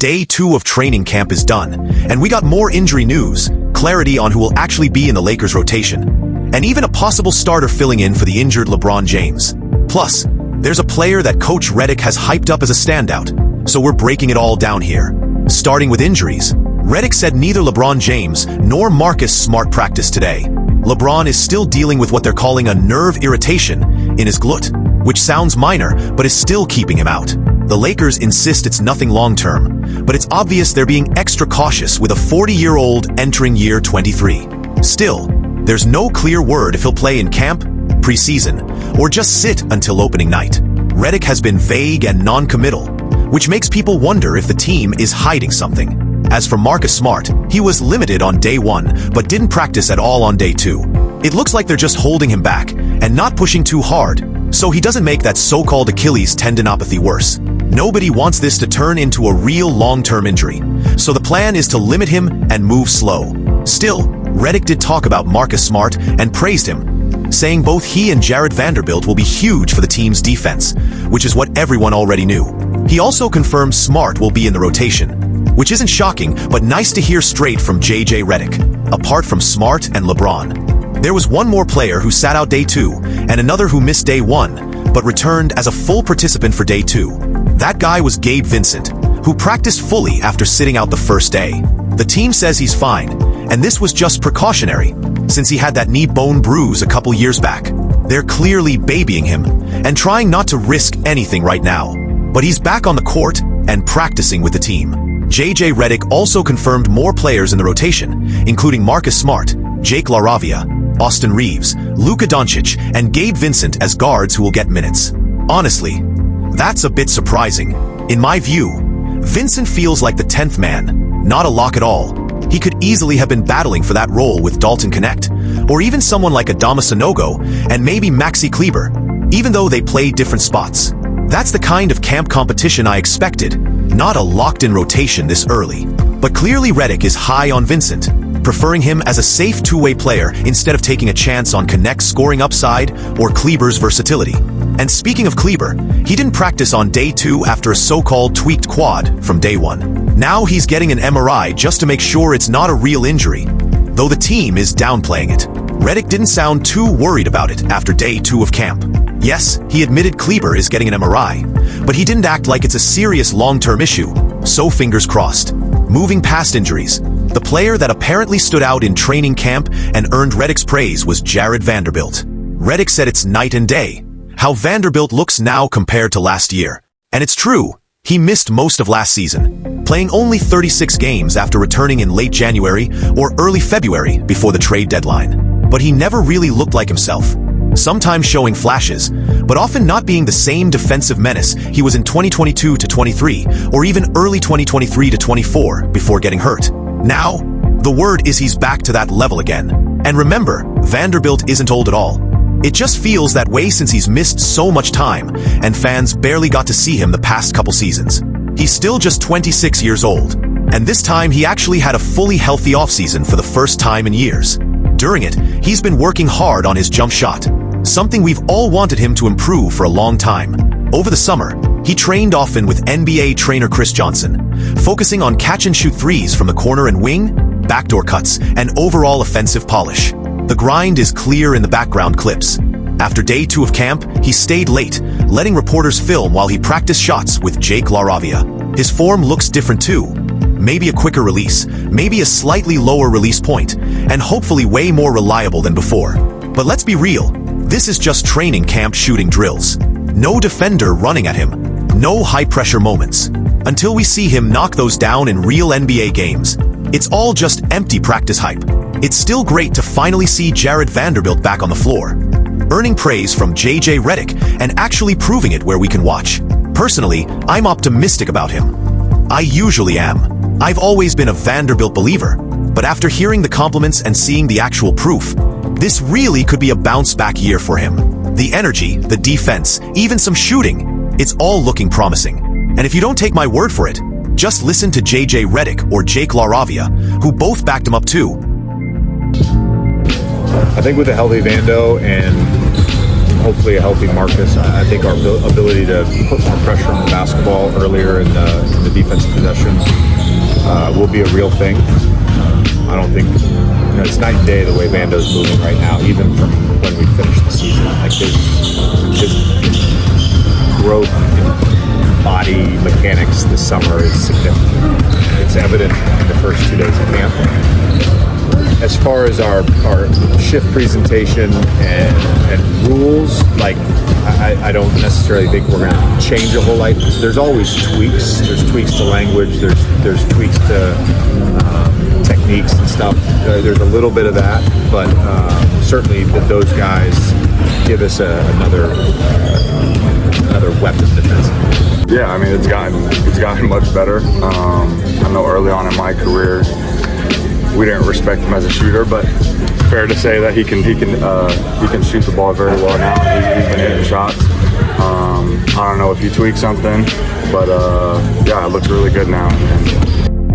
Day 2 of training camp is done, and we got more injury news, clarity on who will actually be in the Lakers rotation, and even a possible starter filling in for the injured LeBron James. Plus, there's a player that Coach Redick has hyped up as a standout, so we're breaking it all down here. Starting with injuries, Redick said neither LeBron James nor Marcus Smart practiced today. LeBron is still dealing with what they're calling a nerve irritation in his glut, which sounds minor but is still keeping him out. The Lakers insist it's nothing long-term, but it's obvious they're being extra cautious with a 40-year-old entering year 23. Still, there's no clear word if he'll play in camp, preseason, or just sit until opening night. Redick has been vague and non-committal, which makes people wonder if the team is hiding something. As for Marcus Smart, he was limited on day 1, but didn't practice at all on day 2. It looks like they're just holding him back and not pushing too hard, so he doesn't make that so-called Achilles tendinopathy worse. Nobody wants this to turn into a real long-term injury, so the plan is to limit him and move slow. Still, Redick did talk about Marcus Smart and praised him, saying both he and Jared Vanderbilt will be huge for the team's defense, which is what everyone already knew. He also confirmed Smart will be in the rotation, which isn't shocking, but nice to hear straight from JJ Redick. Apart from Smart and LeBron, there was one more player who sat out day 2 and another who missed day 1, but returned as a full participant for day 2. That guy was Gabe Vincent, who practiced fully after sitting out the first day. The team says he's fine, and this was just precautionary, since he had that knee bone bruise a couple years back. They're clearly babying him and trying not to risk anything right now. But he's back on the court and practicing with the team. JJ Redick also confirmed more players in the rotation, including Marcus Smart, Jake LaRavia, Austin Reeves, Luka Doncic, and Gabe Vincent as guards who will get minutes. Honestly, that's a bit surprising. In my view, Vincent feels like the 10th man, not a lock at all. He could easily have been battling for that role with Dalton Connect, or even someone like Adama Sanogo and maybe Maxi Kleber, even though they play different spots. That's the kind of camp competition I expected, not a locked-in rotation this early. But clearly Redick is high on Vincent, preferring him as a safe two-way player instead of taking a chance on Connect's scoring upside or Kleber's versatility. And speaking of Kleber, he didn't practice on day 2 after a so-called tweaked quad from day 1. Now he's getting an MRI just to make sure it's not a real injury, though the team is downplaying it. Redick didn't sound too worried about it after day 2 of camp. Yes, he admitted Kleber is getting an MRI, but he didn't act like it's a serious long-term issue, so fingers crossed. Moving past injuries, the player that apparently stood out in training camp and earned Redick's praise was Jared Vanderbilt. Redick said it's night and day, how Vanderbilt looks now compared to last year. And it's true, he missed most of last season, playing only 36 games after returning in late January or early February before the trade deadline. But he never really looked like himself, sometimes showing flashes, but often not being the same defensive menace he was in 2022 to 23, or even early 2023 to 24 before getting hurt. Now, the word is he's back to that level again. And remember, Vanderbilt isn't old at all. It just feels that way since he's missed so much time, and fans barely got to see him the past couple seasons. He's still just 26 years old, and this time he actually had a fully healthy offseason for the first time in years. During it, he's been working hard on his jump shot, something we've all wanted him to improve for a long time. Over the summer, he trained often with NBA trainer Chris Johnson, focusing on catch-and-shoot threes from the corner and wing, backdoor cuts, and overall offensive polish. The grind is clear in the background clips. After day 2 of camp, he stayed late, letting reporters film while he practiced shots with Jake LaRavia. His form looks different too. Maybe a quicker release, maybe a slightly lower release point, and hopefully way more reliable than before. But let's be real, this is just training camp shooting drills. No defender running at him, no high-pressure moments. Until we see him knock those down in real NBA games, it's all just empty practice hype. It's still great to finally see Jared Vanderbilt back on the floor, earning praise from JJ Redick and actually proving it where we can watch. Personally, I'm optimistic about him. I usually am. I've always been a Vanderbilt believer, but after hearing the compliments and seeing the actual proof, this really could be a bounce-back year for him. The energy, the defense, even some shooting, it's all looking promising. And if you don't take my word for it, just listen to JJ Redick or Jake LaRavia, who both backed him up too. I think with a healthy Vando and hopefully a healthy Marcus. I think our ability to put more pressure on the basketball earlier in the defensive possession will be a real thing. I don't think it's night and day the way Vando's moving right now, even from when we finished the season. Like his growth in body mechanics this summer is significant. It's evident in the first 2 days of camp. As far as our shift presentation and rules, like I don't necessarily think we're going to change a whole lot. There's always tweaks. There's tweaks to language. There's tweaks to techniques and stuff. There's a little bit of that, but certainly those guys give us another weapon defensively. Yeah, I mean it's gotten much better. I know early on in my career we didn't respect him as a shooter, but fair to say that he can shoot the ball very well now. He's been hitting shots. I don't know if he tweaked something, but yeah, it looks really good now.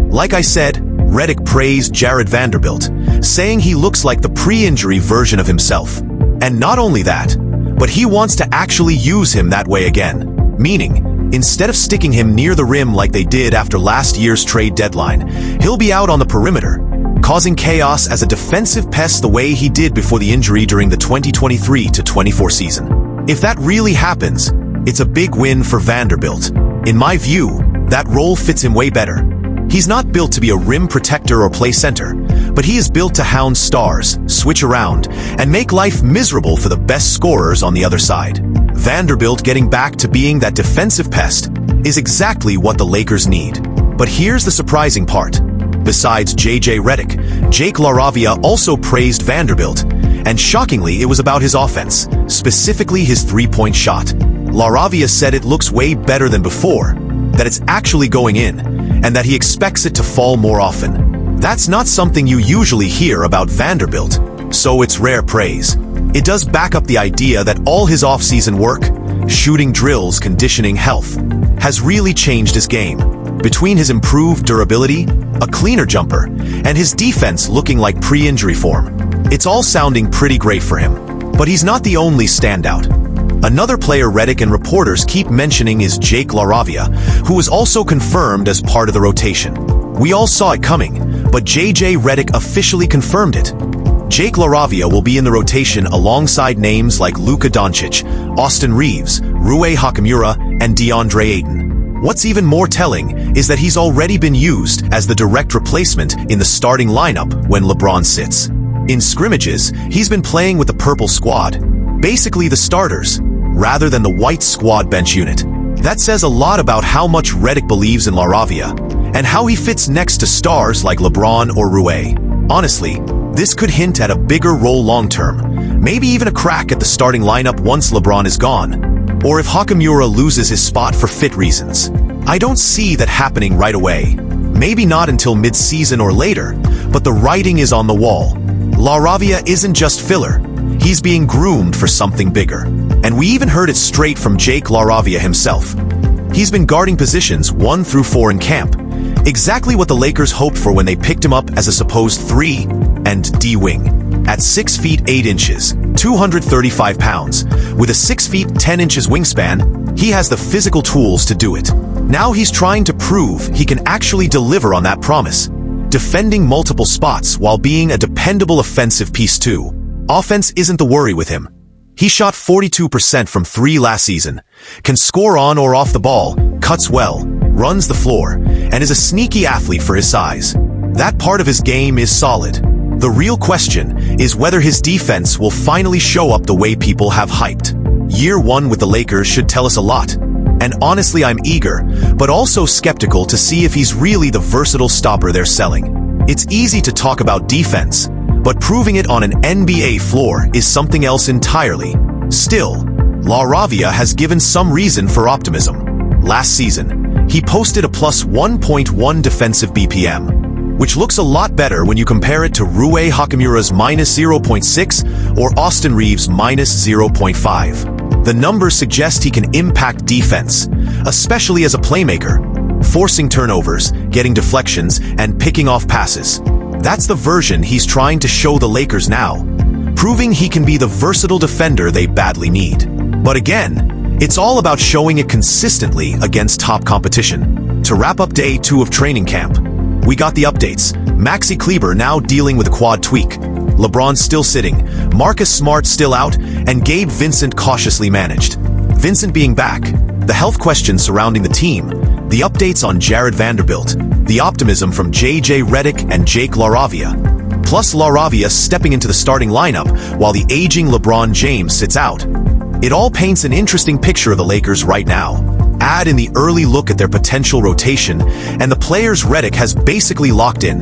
Like I said, Redick praised Jared Vanderbilt, saying he looks like the pre-injury version of himself. And not only that, but he wants to actually use him that way again. Meaning, instead of sticking him near the rim like they did after last year's trade deadline, he'll be out on the perimeter, causing chaos as a defensive pest the way he did before the injury during the 2023-24 season. If that really happens, it's a big win for Vanderbilt. In my view, that role fits him way better. He's not built to be a rim protector or play center, but he is built to hound stars, switch around, and make life miserable for the best scorers on the other side. Vanderbilt getting back to being that defensive pest is exactly what the Lakers need. But here's the surprising part. Besides J.J. Redick, Jake LaRavia also praised Vanderbilt, and shockingly it was about his offense, specifically his three-point shot. LaRavia said it looks way better than before, that it's actually going in, and that he expects it to fall more often. That's not something you usually hear about Vanderbilt, so it's rare praise. It does back up the idea that all his off-season work, shooting drills, conditioning, health, has really changed his game. Between his improved durability, a cleaner jumper, and his defense looking like pre-injury form, it's all sounding pretty great for him. But he's not the only standout. Another player Redick and reporters keep mentioning is Jake LaRavia, who was also confirmed as part of the rotation. We all saw it coming, but J.J. Redick officially confirmed it. Jake LaRavia will be in the rotation alongside names like Luka Doncic, Austin Reeves, Rui Hachimura, and DeAndre Ayton. What's even more telling is that he's already been used as the direct replacement in the starting lineup when LeBron sits. In scrimmages, he's been playing with the purple squad, basically the starters, rather than the white squad bench unit. That says a lot about how much Redick believes in LaRavia, and how he fits next to stars like LeBron or Rui. Honestly, this could hint at a bigger role long-term, maybe even a crack at the starting lineup once LeBron is gone, or if Hachimura loses his spot for fit reasons. I don't see that happening right away. Maybe not until mid-season or later, but the writing is on the wall. LaRavia isn't just filler. He's being groomed for something bigger. And we even heard it straight from Jake LaRavia himself. He's been guarding positions 1 through 4 in camp, exactly what the Lakers hoped for when they picked him up as a supposed 3 and D wing. At 6 feet 8 inches, 235 pounds, with a 6 feet 10 inches wingspan, he has the physical tools to do it. Now he's trying to prove he can actually deliver on that promise, defending multiple spots while being a dependable offensive piece too. Offense isn't the worry with him. He shot 42% from 3 last season, can score on or off the ball, cuts well, runs the floor, and is a sneaky athlete for his size. That part of his game is solid. The real question is whether his defense will finally show up the way people have hyped. Year 1 with the Lakers should tell us a lot. And honestly, I'm eager, but also skeptical to see if he's really the versatile stopper they're selling. It's easy to talk about defense, but proving it on an NBA floor is something else entirely. Still, LaRavia has given some reason for optimism. Last season, he posted a plus 1.1 defensive BPM, which looks a lot better when you compare it to Rui Hachimura's minus 0.6 or Austin Reeves' minus 0.5. The numbers suggest he can impact defense, especially as a playmaker, forcing turnovers, getting deflections, and picking off passes. That's the version he's trying to show the Lakers now, proving he can be the versatile defender they badly need. But again, it's all about showing it consistently against top competition. To wrap up day 2 of training camp, we got the updates. Maxi Kleber now dealing with a quad tweak. LeBron still sitting, Marcus Smart still out, and Gabe Vincent cautiously managed. Vincent being back, the health questions surrounding the team, the updates on Jared Vanderbilt, the optimism from JJ Redick and Jake LaRavia, plus LaRavia stepping into the starting lineup while the aging LeBron James sits out. It all paints an interesting picture of the Lakers right now. Add in the early look at their potential rotation, and the players Redick has basically locked in.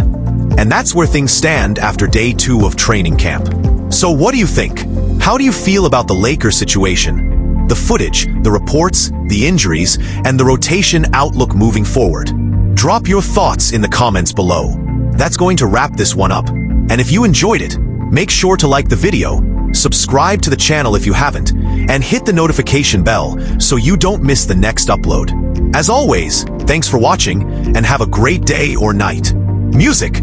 And that's where things stand after day 2 of training camp. So what do you think? How do you feel about the Lakers situation? The footage, the reports, the injuries, and the rotation outlook moving forward? Drop your thoughts in the comments below. That's going to wrap this one up. And if you enjoyed it, make sure to like the video, subscribe to the channel if you haven't, and hit the notification bell so you don't miss the next upload. As always, thanks for watching, and have a great day or night. Music